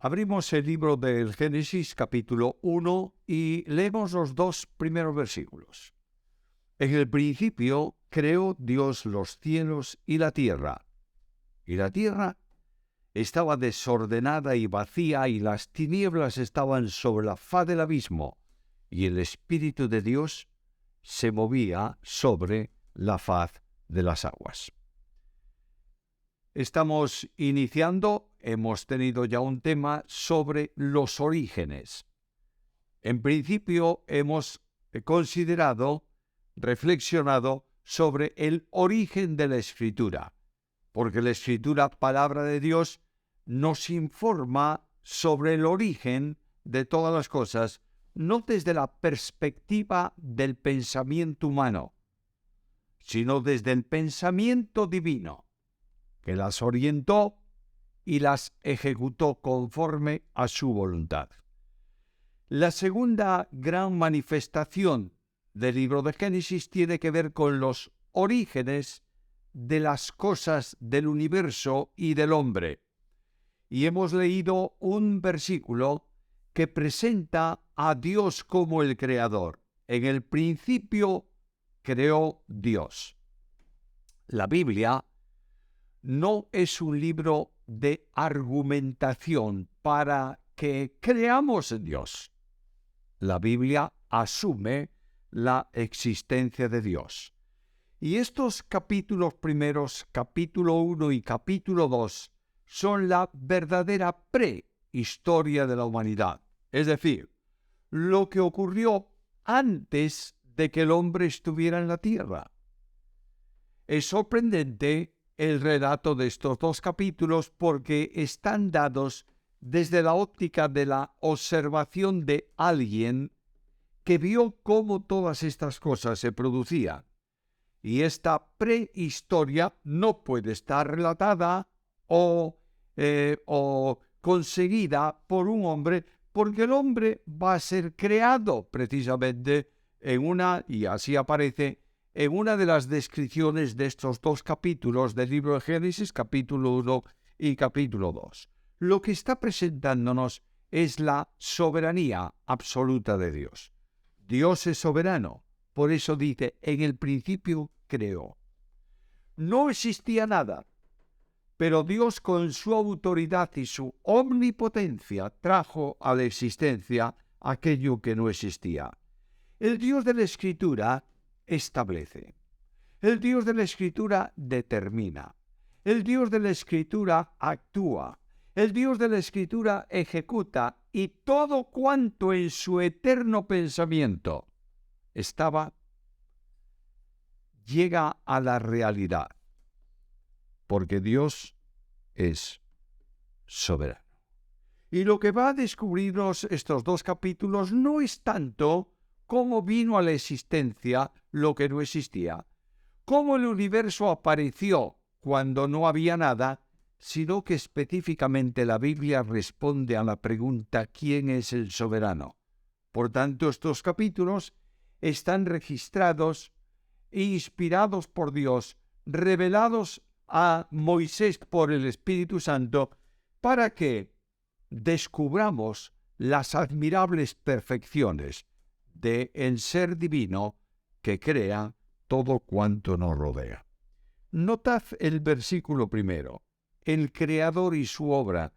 Abrimos el libro del Génesis, capítulo 1, y leemos los dos primeros versículos. En el principio creó Dios los cielos y la tierra estaba desordenada y vacía, y las tinieblas estaban sobre la faz del abismo, y el Espíritu de Dios se movía sobre la faz de las aguas. Estamos iniciando, hemos tenido ya un tema sobre los orígenes. En principio hemos considerado, reflexionado sobre el origen de la Escritura, porque la Escritura, palabra de Dios, nos informa sobre el origen de todas las cosas, no desde la perspectiva del pensamiento humano, sino desde el pensamiento divino, que las orientó y las ejecutó conforme a su voluntad. La segunda gran manifestación del libro de Génesis tiene que ver con los orígenes de las cosas del universo y del hombre. Y hemos leído un versículo que presenta a Dios como el creador. En el principio creó Dios. La Biblia no es un libro de argumentación para que creamos en Dios. La Biblia asume la existencia de Dios. Y estos capítulos primeros, capítulo 1 y capítulo 2, son la verdadera prehistoria de la humanidad. Es decir, lo que ocurrió antes de que el hombre estuviera en la tierra. Es sorprendente el relato de estos dos capítulos porque están dados desde la óptica de la observación de alguien que vio cómo todas estas cosas se producían. Y esta prehistoria no puede estar relatada o conseguida por un hombre, porque el hombre va a ser creado precisamente y así aparece, en una de las descripciones de estos dos capítulos del libro de Génesis, capítulo 1 y capítulo 2. Lo que está presentándonos es la soberanía absoluta de Dios. Dios es soberano. Por eso dice, en el principio creó. No existía nada, pero Dios con su autoridad y su omnipotencia trajo a la existencia aquello que no existía. El Dios de la Escritura establece. El Dios de la Escritura determina. El Dios de la Escritura actúa. El Dios de la Escritura ejecuta, y todo cuanto en su eterno pensamiento llega a la realidad, porque Dios es soberano. Y lo que va a descubrirnos estos dos capítulos no es tanto cómo vino a la existencia lo que no existía, cómo el universo apareció cuando no había nada, sino que específicamente la Biblia responde a la pregunta ¿quién es el soberano? Por tanto, estos capítulos están registrados e inspirados por Dios, revelados a Moisés por el Espíritu Santo, para que descubramos las admirables perfecciones del ser divino que crea todo cuanto nos rodea. Notad el versículo primero, el Creador y su obra,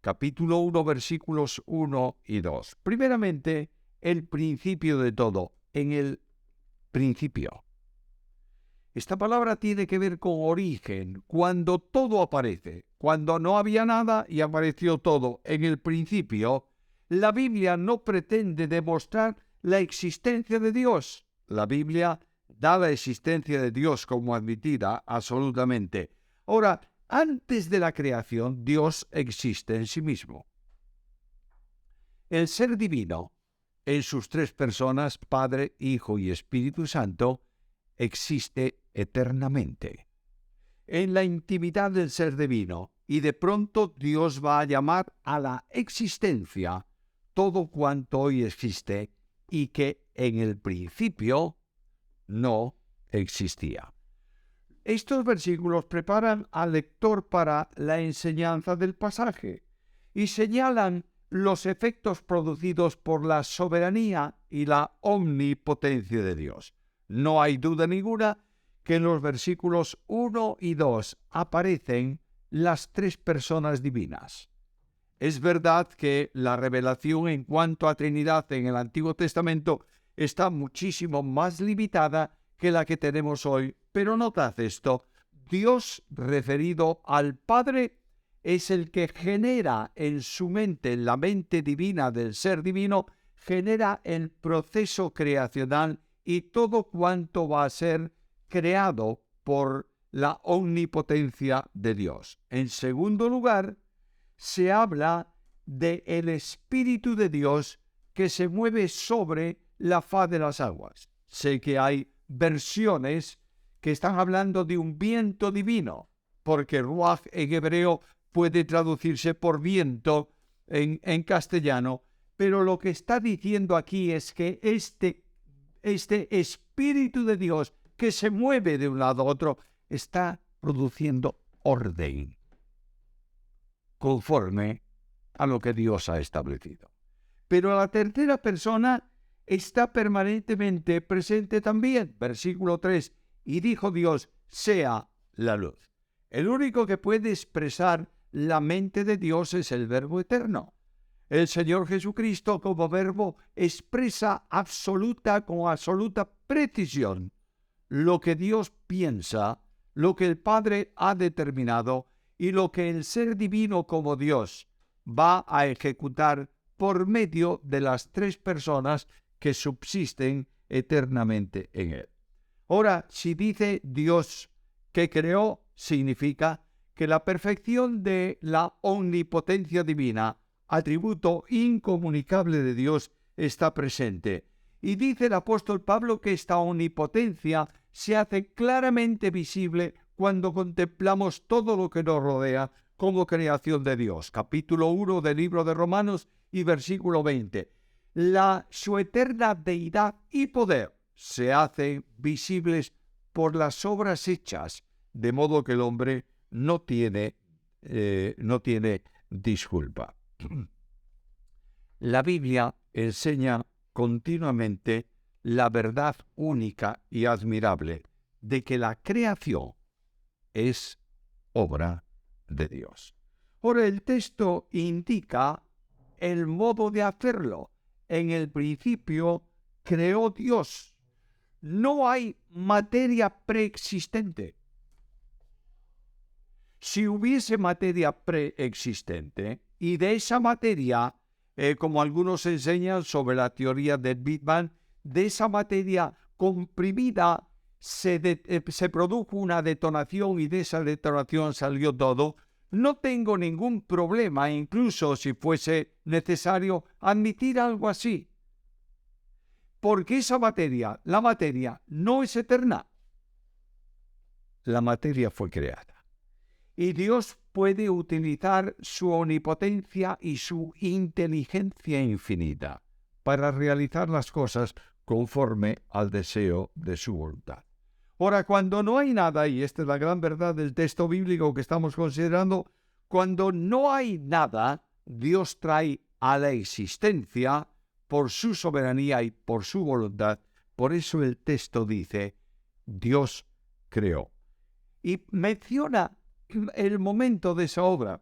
capítulo 1, versículos 1 y 2. Primeramente, el principio de todo, en el principio. Esta palabra tiene que ver con origen, cuando todo aparece, cuando no había nada y apareció todo. En el principio, la Biblia no pretende demostrar la existencia de Dios. La Biblia da la existencia de Dios como admitida absolutamente. Ahora, antes de la creación, Dios existe en sí mismo. El ser divino, en sus tres personas, Padre, Hijo y Espíritu Santo, existe eternamente, en la intimidad del ser divino, y de pronto Dios va a llamar a la existencia todo cuanto hoy existe y que en el principio no existía. Estos versículos preparan al lector para la enseñanza del pasaje, y señalan los efectos producidos por la soberanía y la omnipotencia de Dios. No hay duda ninguna que en los versículos 1 y 2 aparecen las tres personas divinas. Es verdad que la revelación en cuanto a Trinidad en el Antiguo Testamento está muchísimo más limitada que la que tenemos hoy, pero notad esto: Dios, referido al Padre, es el que genera en su mente, en la mente divina del ser divino, genera el proceso creacional y todo cuanto va a ser creado por la omnipotencia de Dios. En segundo lugar, se habla del Espíritu de Dios que se mueve sobre la faz de las aguas. Sé que hay versiones que están hablando de un viento divino, porque ruaj en hebreo puede traducirse por viento en castellano, pero lo que está diciendo aquí es que este Espíritu de Dios que se mueve de un lado a otro está produciendo orden conforme a lo que Dios ha establecido. Pero la tercera persona está permanentemente presente también. Versículo 3, y dijo Dios, sea la luz. El único que puede expresar la mente de Dios es el Verbo eterno. El Señor Jesucristo como Verbo expresa con absoluta precisión lo que Dios piensa, lo que el Padre ha determinado y lo que el ser divino como Dios va a ejecutar por medio de las tres personas que subsisten eternamente en Él. Ahora, si dice Dios que creó, significa que la perfección de la omnipotencia divina, atributo incomunicable de Dios, está presente. Y dice el apóstol Pablo que esta omnipotencia se hace claramente visible cuando contemplamos todo lo que nos rodea como creación de Dios. Capítulo 1 del libro de Romanos y versículo 20. Su eterna deidad y poder se hacen visibles por las obras hechas, de modo que el hombre no tiene disculpa. La Biblia enseña continuamente la verdad única y admirable de que la creación es obra de Dios. Ahora, el texto indica el modo de hacerlo. En el principio creó Dios. No hay materia preexistente. Si hubiese materia preexistente y de esa materia, como algunos enseñan sobre la teoría del Big Bang, de esa materia comprimida se produjo una detonación y de esa detonación salió todo, no tengo ningún problema, incluso si fuese necesario, admitir algo así. Porque esa materia, la materia, no es eterna. La materia fue creada. Y Dios puede utilizar su omnipotencia y su inteligencia infinita para realizar las cosas conforme al deseo de su voluntad. Ahora, cuando no hay nada, y esta es la gran verdad del texto bíblico que estamos considerando, cuando no hay nada, Dios trae a la existencia por su soberanía y por su voluntad. Por eso el texto dice, Dios creó. Y menciona el momento de esa obra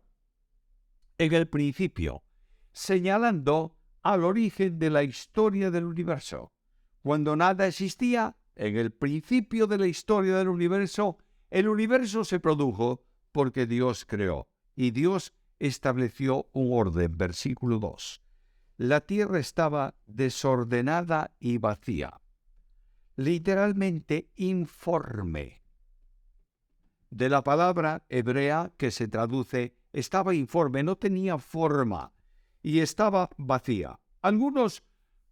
en el principio, señalando al origen de la historia del universo. Cuando nada existía, en el principio de la historia del universo, el universo se produjo porque Dios creó y Dios estableció un orden. Versículo 2. La tierra estaba desordenada y vacía, literalmente informe. De la palabra hebrea que se traduce, estaba informe, no tenía forma y estaba vacía. Algunos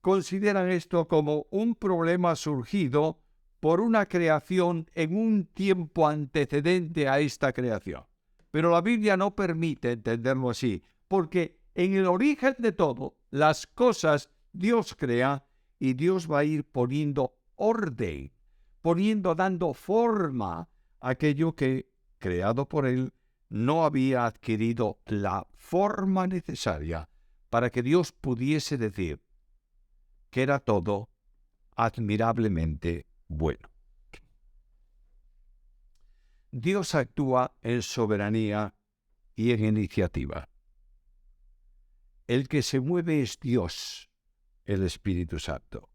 consideran esto como un problema surgido por una creación en un tiempo antecedente a esta creación. Pero la Biblia no permite entenderlo así, porque en el origen de todo, las cosas Dios crea y Dios va a ir poniendo orden, dando forma a aquello que, creado por Él, no había adquirido la forma necesaria para que Dios pudiese decir que era todo admirablemente bueno. Dios actúa en soberanía y en iniciativa. El que se mueve es Dios, el Espíritu Santo.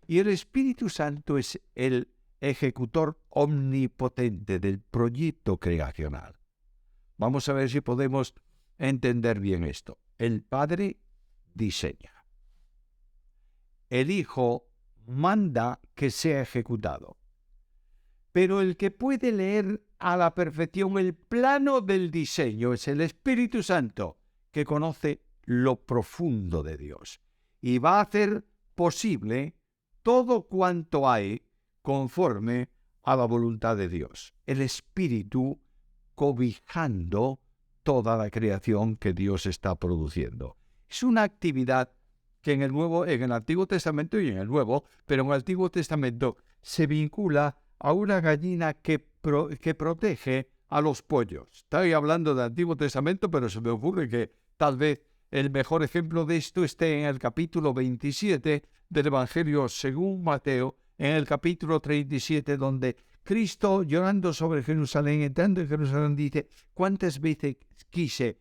Y el Espíritu Santo es el ejecutor omnipotente del proyecto creacional. Vamos a ver si podemos entender bien esto. El Padre diseña. El Hijo manda que sea ejecutado. Pero el que puede leer a la perfección el plano del diseño es el Espíritu Santo, que conoce lo profundo de Dios y va a hacer posible todo cuanto hay conforme a la voluntad de Dios. El Espíritu cobijando toda la creación que Dios está produciendo. Es una actividad que en el Antiguo Testamento y en el Nuevo, pero en el Antiguo Testamento se vincula a una gallina que protege a los pollos. Estoy hablando del Antiguo Testamento, pero se me ocurre que tal vez el mejor ejemplo de esto esté en el capítulo 27 del Evangelio según Mateo, en el capítulo 37, donde Cristo, llorando sobre Jerusalén, entrando en Jerusalén, dice: ¿cuántas veces quise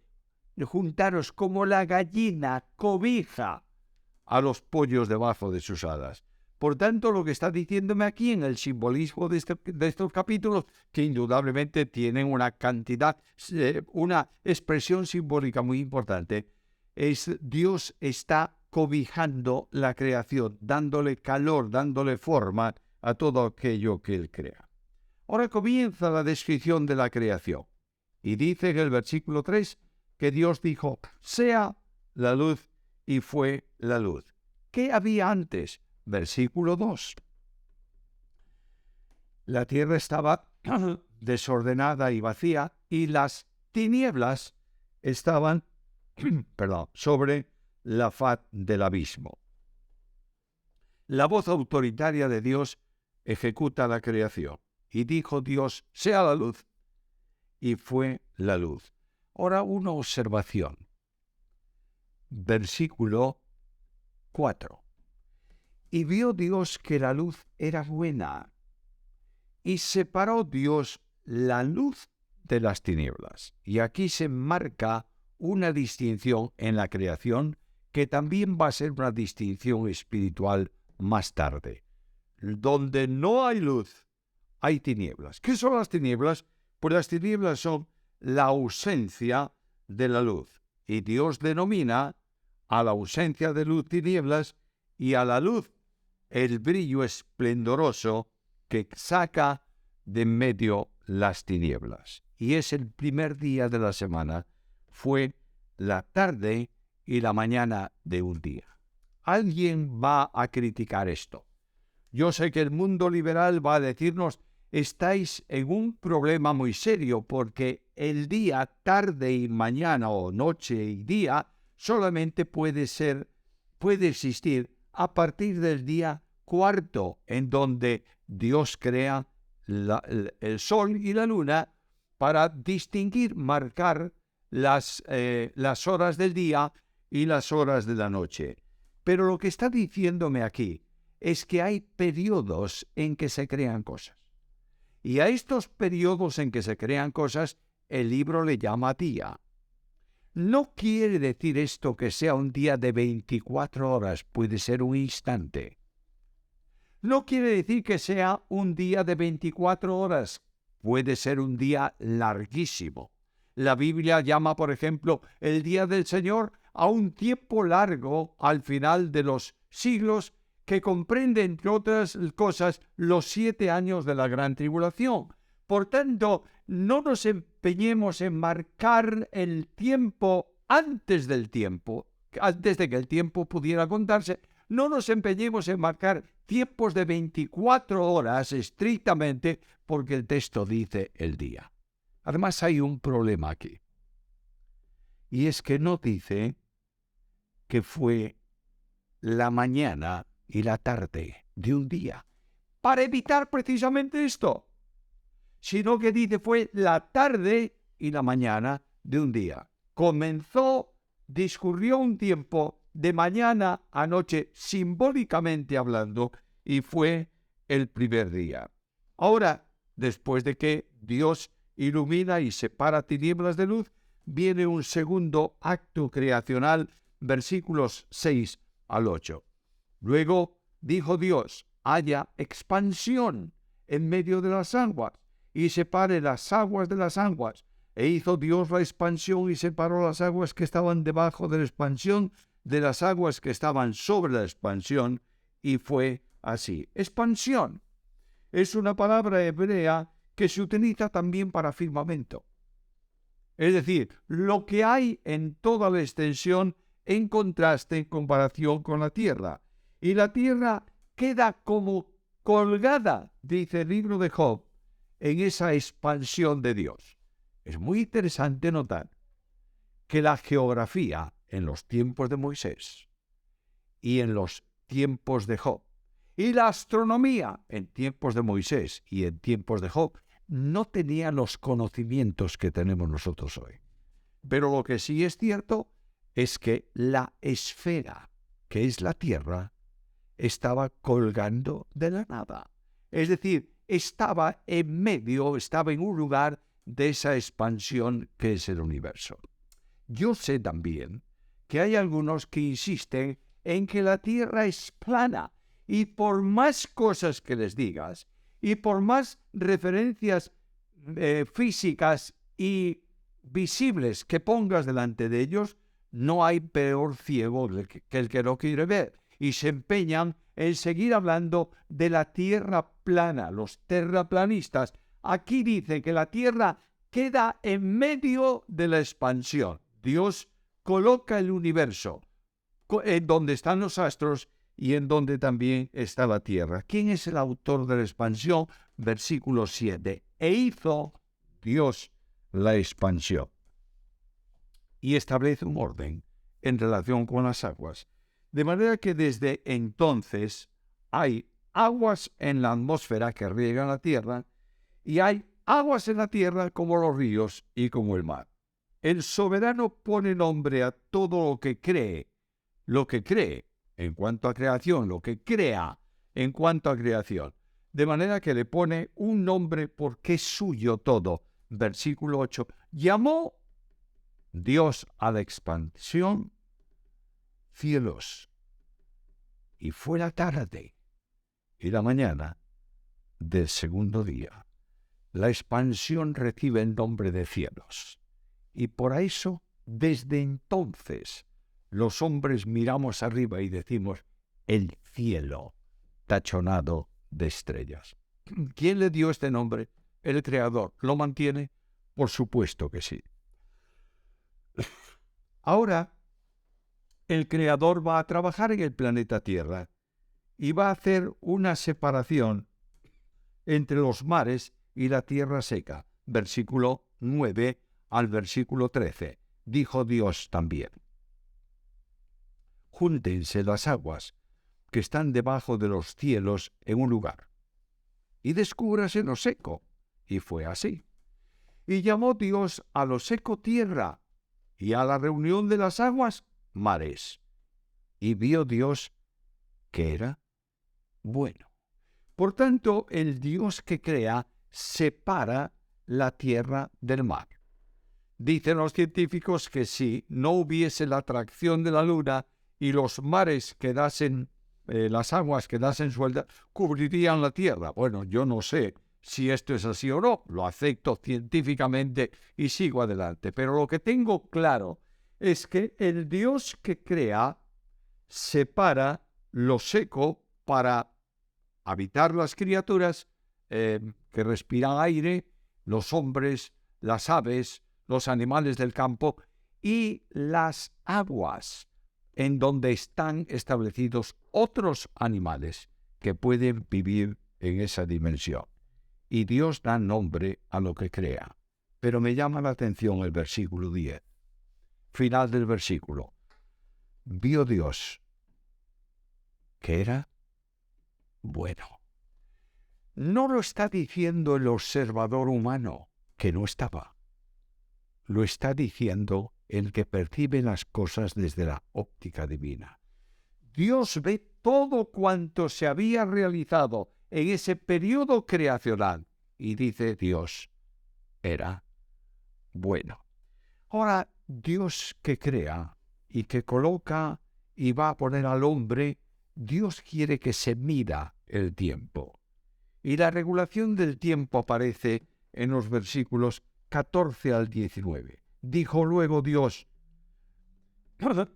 juntaros como la gallina cobija a los pollos debajo de sus alas? Por tanto, lo que está diciéndome aquí en el simbolismo de estos capítulos, que indudablemente tienen una cantidad, una expresión simbólica muy importante, es Dios está cobijando la creación, dándole calor, dándole forma a todo aquello que Él crea. Ahora comienza la descripción de la creación. Y dice en el versículo 3 que Dios dijo: sea la luz, y fue la luz. ¿Qué había antes? Versículo 2. La tierra estaba desordenada y vacía, y las tinieblas estaban sobre la faz del abismo. La voz autoritaria de Dios ejecuta la creación. Y dijo Dios: sea la luz, y fue la luz. Ahora una observación. Versículo 4. Y vio Dios que la luz era buena, y separó Dios la luz de las tinieblas. Y aquí se marca una distinción en la creación que también va a ser una distinción espiritual más tarde. Donde no hay luz, hay tinieblas. ¿Qué son las tinieblas? Pues las tinieblas son la ausencia de la luz. Y Dios denomina a la ausencia de luz tinieblas, y a la luz el brillo esplendoroso que saca de en medio las tinieblas. Y es el primer día de la semana, fue la tarde y la mañana de un día. Alguien va a criticar esto. Yo sé que el mundo liberal va a decirnos: estáis en un problema muy serio, porque el día, tarde y mañana, o noche y día, solamente puede existir a partir del día cuarto, en donde Dios crea el sol y la luna para distinguir, marcar las horas del día y las horas de la noche. Pero lo que está diciéndome aquí es que hay periodos en que se crean cosas. Y a estos periodos en que se crean cosas, el libro le llama día. No quiere decir esto que sea un día de 24 horas, puede ser un instante. No quiere decir que sea un día de 24 horas, puede ser un día larguísimo. La Biblia llama, por ejemplo, el día del Señor a un tiempo largo al final de los siglos, que comprende, entre otras cosas, los 7 años de la gran tribulación. Por tanto, no nos empeñemos en marcar el tiempo antes del tiempo, antes de que el tiempo pudiera contarse. No nos empeñemos en marcar tiempos de 24 horas estrictamente, porque el texto dice el día. Además, hay un problema aquí. Y es que no dice que fue la mañana y la tarde de un día, para evitar precisamente esto, sino que dice fue la tarde y la mañana de un día. Discurrió un tiempo de mañana a noche, simbólicamente hablando, y fue el primer día. Ahora, después de que Dios ilumina y separa tinieblas de luz, viene un segundo acto creacional, versículos 6 al 8. Luego dijo Dios: haya expansión en medio de las aguas, y separe las aguas de las aguas. E hizo Dios la expansión y separó las aguas que estaban debajo de la expansión de las aguas que estaban sobre la expansión, y fue así. Expansión es una palabra hebrea que se utiliza también para firmamento. Es decir, lo que hay en toda la extensión en contraste, en comparación con la tierra. Y la tierra queda como colgada, dice el libro de Job, en esa expansión de Dios. Es muy interesante notar que la geografía en los tiempos de Moisés y en los tiempos de Job, y la astronomía en tiempos de Moisés y en tiempos de Job, no tenía los conocimientos que tenemos nosotros hoy. Pero lo que sí es cierto es que la esfera, que es la Tierra, estaba colgando de la nada. Es decir, estaba en medio, estaba en un lugar de esa expansión que es el universo. Yo sé también que hay algunos que insisten en que la Tierra es plana, y por más cosas que les digas, y por más referencias físicas y visibles que pongas delante de ellos, no hay peor ciego que el que no quiere ver. Y se empeñan en seguir hablando de la Tierra plana, los terraplanistas. Aquí dice que la Tierra queda en medio de la expansión. Dios coloca el universo en donde están los astros y en donde también está la tierra. ¿Quién es el autor de la expansión? Versículo 7. E hizo Dios la expansión y establece un orden en relación con las aguas. De manera que desde entonces hay aguas en la atmósfera que riegan la tierra, y hay aguas en la tierra como los ríos y como el mar. El soberano pone nombre a todo lo que cree en cuanto a creación, lo que crea en cuanto a creación. De manera que le pone un nombre porque es suyo todo. Versículo 8. Llamó Dios a la expansión cielos. Y fue la tarde y la mañana del segundo día. La expansión recibe el nombre de cielos. Y por eso, desde entonces, los hombres miramos arriba y decimos: el cielo tachonado de estrellas. ¿Quién le dio este nombre? El Creador. ¿Lo mantiene? Por supuesto que sí. Ahora, el Creador va a trabajar en el planeta Tierra y va a hacer una separación entre los mares y la tierra seca. Versículo 9 al versículo 13. Dijo Dios también: júntense las aguas que están debajo de los cielos en un lugar, y descúbrase lo seco. Y fue así. Y llamó Dios a lo seco tierra, y a la reunión de las aguas mares. Y vio Dios que era bueno. Por tanto, el Dios que crea separa la tierra del mar. Dicen los científicos que si no hubiese la atracción de la luna y los mares quedasen, las aguas quedasen sueltas, cubrirían la tierra. Bueno, yo no sé si esto es así o no, lo acepto científicamente y sigo adelante. Pero lo que tengo claro es que el Dios que crea separa lo seco para habitar las criaturas que respiran aire, los hombres, las aves, los animales del campo, y las aguas en donde están establecidos otros animales que pueden vivir en esa dimensión. Y Dios da nombre a lo que crea. Pero me llama la atención el versículo 10. Final del versículo. Vio Dios que era bueno. No lo está diciendo el observador humano, que no estaba. lo está diciendo el que percibe las cosas desde la óptica divina. Dios ve todo cuanto se había realizado en ese periodo creacional y dice Dios, era bueno. Ahora, Dios que crea y que coloca y va a poner al hombre, Dios quiere que se mida el tiempo. Y la regulación del tiempo aparece en los versículos 14 al 19. Dijo luego Dios,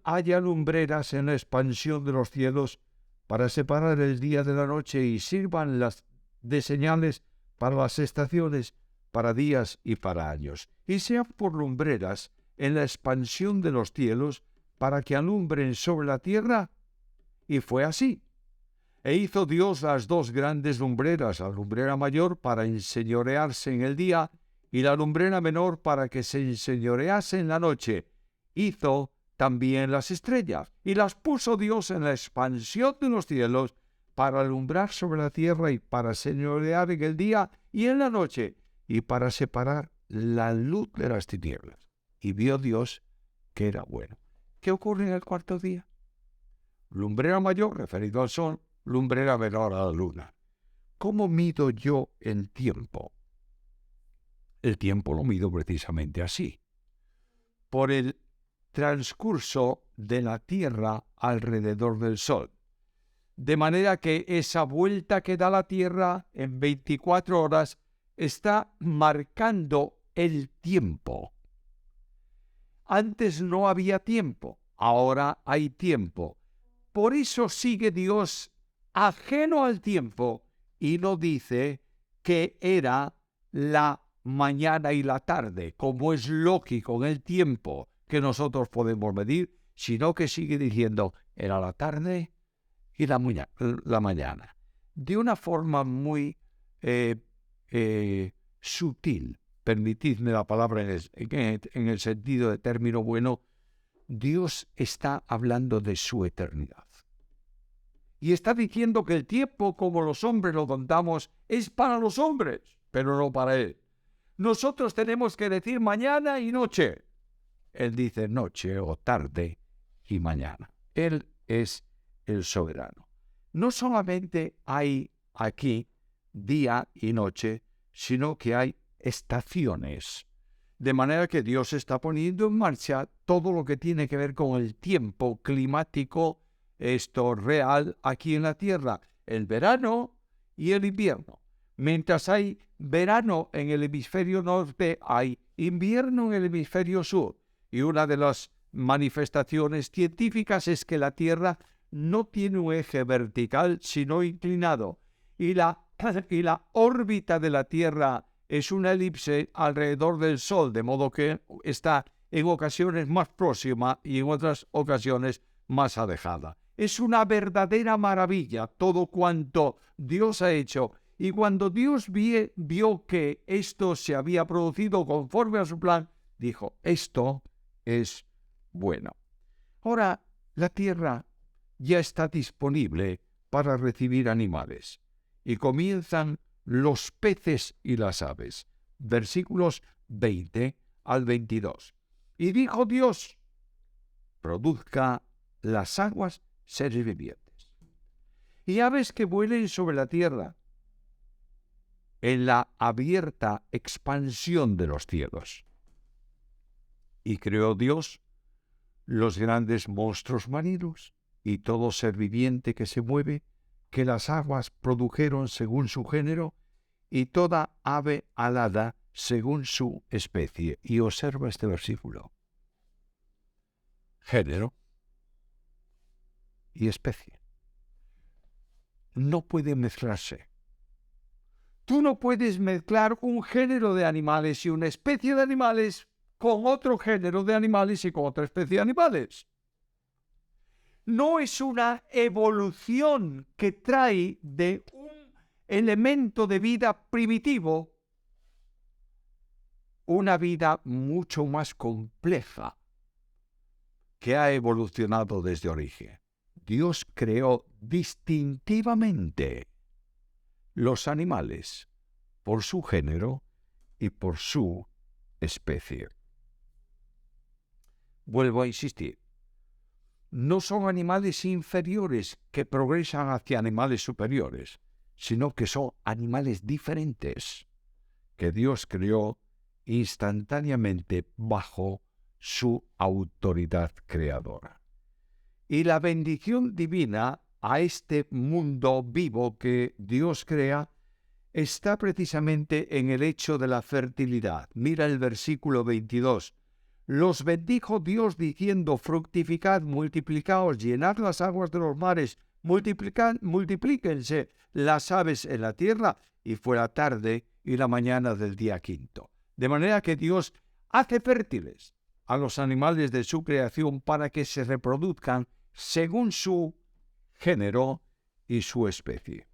haya lumbreras en la expansión de los cielos para separar el día de la noche y sirvan las de señales para las estaciones, para días y para años, y sean por lumbreras en la expansión de los cielos para que alumbren sobre la tierra. Y fue así. E hizo Dios las dos grandes lumbreras, la lumbrera mayor para enseñorearse en el día y la lumbrera menor para que se enseñorease en la noche. Hizo también las estrellas y las puso Dios en la expansión de los cielos para alumbrar sobre la tierra y para señorear en el día y en la noche y para separar la luz de las tinieblas. Y vio Dios que era bueno. ¿Qué ocurre en el cuarto día? Lumbrera mayor referido al sol, lumbrera menor a la luna. ¿Cómo mido yo el tiempo? El tiempo lo mido precisamente así. Por el transcurso de la Tierra alrededor del Sol. De manera que esa vuelta que da la Tierra en 24 horas está marcando el tiempo. Antes no había tiempo, ahora hay tiempo. Por eso sigue Dios ajeno al tiempo y no dice que era la mañana y la tarde, como es lógico en el tiempo que nosotros podemos medir, sino que sigue diciendo era la tarde y la mañana. De una forma muy sutil, permitidme la palabra en el sentido de término bueno, Dios está hablando de su eternidad. Y está diciendo que el tiempo, como los hombres lo contamos, es para los hombres, pero no para Él. Nosotros tenemos que decir mañana y noche. Él dice noche o tarde y mañana. Él es el soberano. No solamente hay aquí día y noche, sino que hay estaciones. De manera que Dios está poniendo en marcha todo lo que tiene que ver con el tiempo climático, esto real aquí en la Tierra, el verano y el invierno. Mientras hay verano en el hemisferio norte, hay invierno en el hemisferio sur. Y una de las manifestaciones científicas es que la Tierra no tiene un eje vertical, sino inclinado. Y la órbita de la Tierra es una elipse alrededor del Sol, de modo que está en ocasiones más próxima y en otras ocasiones más alejada. Es una verdadera maravilla todo cuanto Dios ha hecho. Y cuando Dios vio que esto se había producido conforme a su plan, dijo, esto es bueno. Ahora, la tierra ya está disponible para recibir animales. Y comienzan los peces y las aves. Versículos 20 al 22. Y dijo Dios, produzca las aguas seres vivientes, y aves que vuelen sobre la tierra, en la abierta expansión de los cielos. Y creó Dios los grandes monstruos marinos y todo ser viviente que se mueve, que las aguas produjeron según su género, y toda ave alada según su especie. Y observa este versículo. Género y especie. No pueden mezclarse. Tú no puedes mezclar un género de animales y una especie de animales con otro género de animales y con otra especie de animales. No es una evolución que trae de un elemento de vida primitivo una vida mucho más compleja que ha evolucionado desde origen. Dios creó distintivamente los animales por su género y por su especie. vuelvo a insistir, no son animales inferiores que progresan hacia animales superiores, sino que son animales diferentes que Dios creó instantáneamente bajo su autoridad creadora. Y la bendición divina a este mundo vivo que Dios crea está precisamente en el hecho de la fertilidad. Mira el versículo 22. Los bendijo Dios diciendo: fructificad, multiplicaos, llenad las aguas de los mares, multiplíquense las aves en la tierra. Y fue la tarde y la mañana del día quinto. De manera que Dios hace fértiles a los animales de su creación para que se reproduzcan según su género y su especie.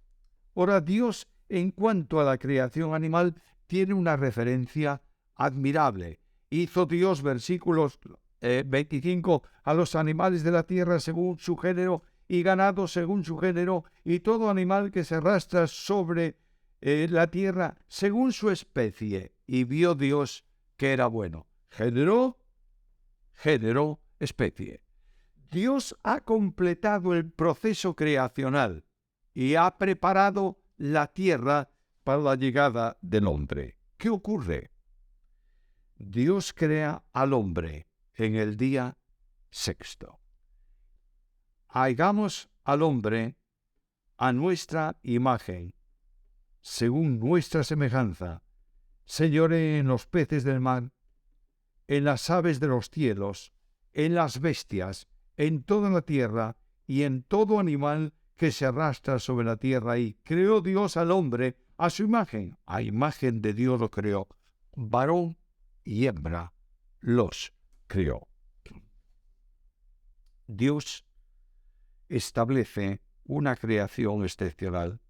Ahora, Dios, en cuanto a la creación animal, tiene una referencia admirable. Hizo Dios, versículos 25, a los animales de la tierra según su género, y ganado según su género, y todo animal que se arrastra sobre la tierra según su especie. Y vio Dios que era bueno. Género, especie. Dios ha completado el proceso creacional y ha preparado la tierra para la llegada del hombre. ¿Qué ocurre? Dios crea al hombre en el día sexto. Hagamos al hombre a nuestra imagen, según nuestra semejanza, señoree en los peces del mar, en las aves de los cielos, en las bestias, en toda la tierra y en todo animal que se arrastra sobre la tierra. Y creó Dios al hombre a su imagen. A imagen de Dios lo creó. Varón y hembra los creó. Dios establece una creación excepcional.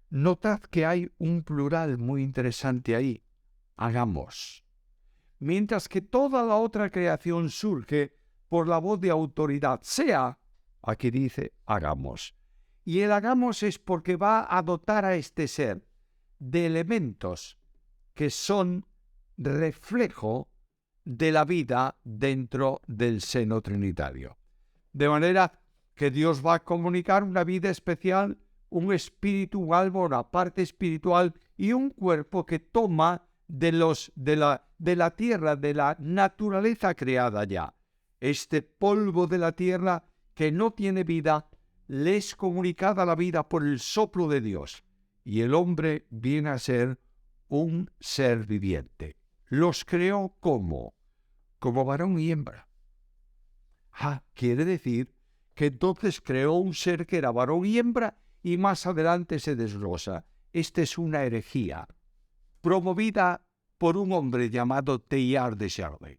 Notad que hay un plural muy interesante ahí. Hagamos. Mientras que toda la otra creación surge por la voz de autoridad, sea, aquí dice, hagamos. Y el hagamos es porque va a dotar a este ser de elementos que son reflejo de la vida dentro del seno trinitario. De manera que Dios va a comunicar una vida especial, un espíritu, un alma, una parte espiritual y un cuerpo que toma de la tierra, de la naturaleza creada ya. Este polvo de la tierra que no tiene vida, le es comunicada la vida por el soplo de Dios. Y el hombre viene a ser un ser viviente. Los creó como varón y hembra. Quiere decir que entonces creó un ser que era varón y hembra y más adelante se desglosa. Esta es una herejía promovida por un hombre llamado Teilhard de Chardin.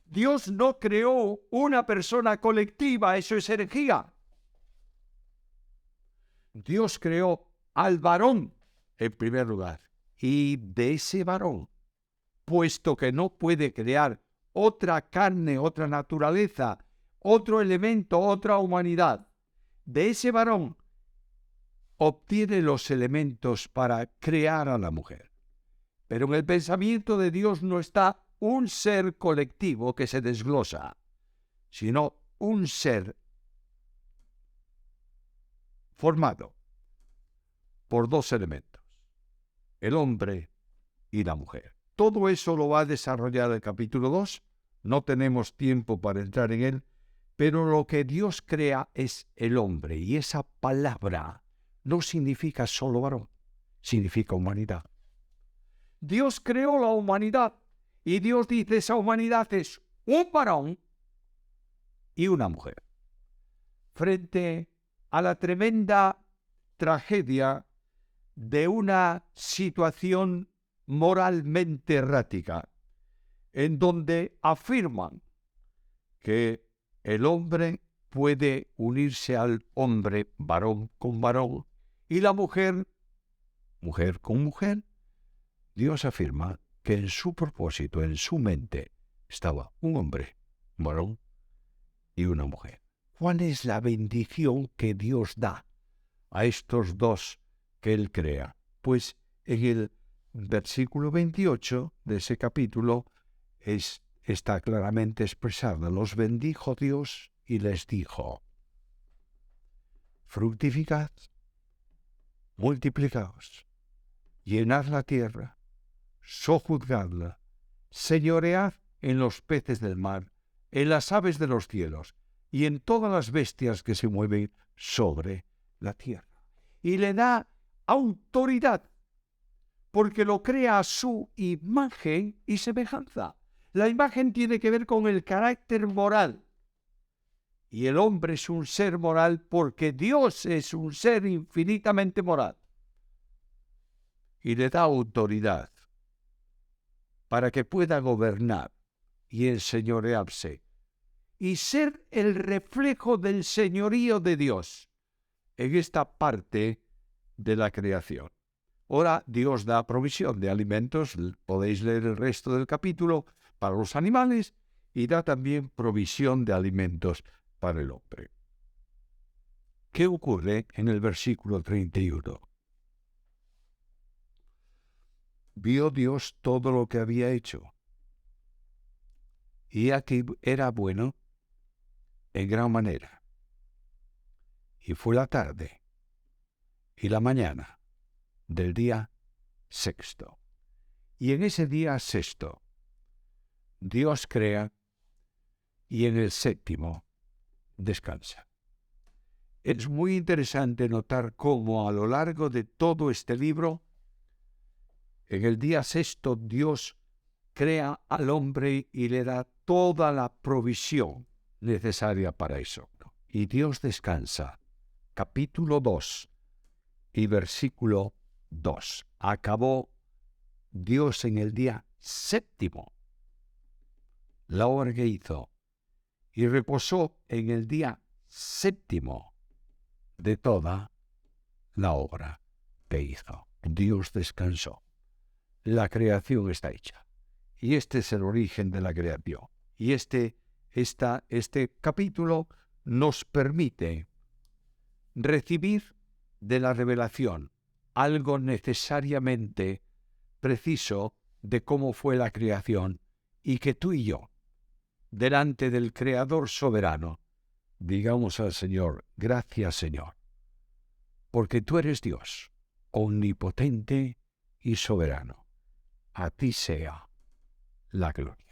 Dios no creó una persona colectiva, eso es herejía. Dios creó al varón en primer lugar, y de ese varón, puesto que no puede crear otra carne, otra naturaleza, otro elemento, otra humanidad, de ese varón obtiene los elementos para crear a la mujer. Pero en el pensamiento de Dios no está un ser colectivo que se desglosa, sino un ser formado por dos elementos, el hombre y la mujer. Todo eso lo va a desarrollar el capítulo 2, no tenemos tiempo para entrar en él, pero lo que Dios crea es el hombre, y esa palabra no significa solo varón, significa humanidad. Dios creó la humanidad, y Dios dice esa humanidad es un varón y una mujer. Frente a la tremenda tragedia de una situación moralmente errática, en donde afirman que el hombre puede unirse al hombre, varón con varón, y la mujer, mujer con mujer, Dios afirma que en su propósito, en su mente, estaba un hombre, un varón y una mujer. ¿Cuál es la bendición que Dios da a estos dos que Él crea? Pues en el versículo 28 de ese capítulo, está claramente expresada. Los bendijo Dios y les dijo: fructificad, multiplicaos, llenad la tierra, sojuzgadla, señoread en los peces del mar, en las aves de los cielos y en todas las bestias que se mueven sobre la tierra. Y le da autoridad, porque lo crea a su imagen y semejanza. La imagen tiene que ver con el carácter moral. Y el hombre es un ser moral porque Dios es un ser infinitamente moral. Y le da autoridad para que pueda gobernar y enseñorearse y ser el reflejo del señorío de Dios en esta parte de la creación. Ahora Dios da provisión de alimentos, podéis leer el resto del capítulo, para los animales, y da también provisión de alimentos para el hombre. ¿Qué ocurre en el versículo 31? Vio Dios todo lo que había hecho, y aquí era bueno en gran manera. Y fue la tarde y la mañana del día sexto. Y en ese día sexto, Dios crea y en el séptimo descansa. Es muy interesante notar cómo a lo largo de todo este libro, en el día sexto Dios crea al hombre y le da toda la provisión necesaria para eso. Y Dios descansa. Capítulo 2 y versículo 2. Acabó Dios en el día séptimo la obra que hizo y reposó en el día séptimo de toda la obra que hizo. Dios descansó. La creación está hecha. Y este es el origen de la creación. Y este capítulo nos permite recibir de la revelación algo necesariamente preciso de cómo fue la creación y que tú y yo, delante del Creador soberano, digamos al Señor: gracias, Señor, porque tú eres Dios, omnipotente y soberano. A ti sea la gloria.